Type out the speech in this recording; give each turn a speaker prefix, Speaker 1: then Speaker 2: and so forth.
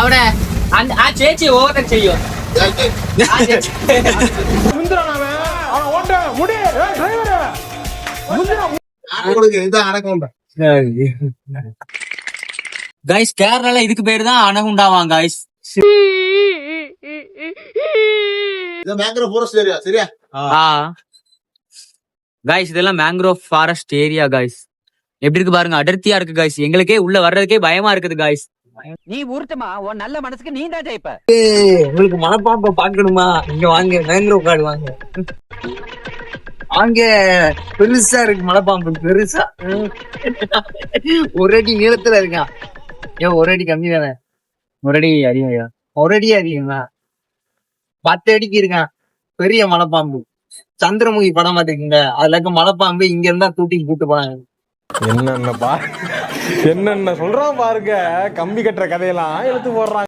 Speaker 1: അവിടെ ആ ചേച്ചി ഓവർടേക്ക് ചെയ്യോ ആ ചേച്ചി கைஸ் கேரளால இதுக்கு பேரு தான் அனகுண்டாவாங்க கைஸ். கைஸ் இதெல்லாம் மேங்க்ரோவ் ஃபாரஸ்ட் ஏரியா கைஸ். எப்படி இருக்கு பாருங்க, அடர்த்தியா இருக்கு கைஸ். எங்களுக்கே உள்ள வர்றதுக்கே பயமா இருக்குது கைஸ்.
Speaker 2: நீ ஊர்த்தமா உன் நல்ல மனசுக்கு நீ தான் ஜெயிப்ப.
Speaker 1: உங்களுக்கு மலைப்பாம்பை பாக்கணுமா? இங்க வாங்க, மேங்க்ரோவ் காடு வாங்க. அங்க பெருசா இருக்கு மலைப்பாம்பு, பெருசா ஒரு அடி நீளத்துல இருக்கான். ஏன் ஒரு அடி கம்மி தானே? ஒரு அடி அதிகம்யா, ஒரு அடி அதிகம்தான். 10 அடிக்கு இருக்கான் பெரிய மலைப்பாம்பு. சந்திரமுகி படம் பாத்துக்கீங்க, அதுல இருக்க மலைப்பாம்பு இங்க இருந்தா தூட்டிக்கு கூட்டு போனாங்க.
Speaker 3: என்னென்ன சொல்றான் பாருங்க, கம்பி கட்டுற கதையெல்லாம் எடுத்து போடுறாங்க.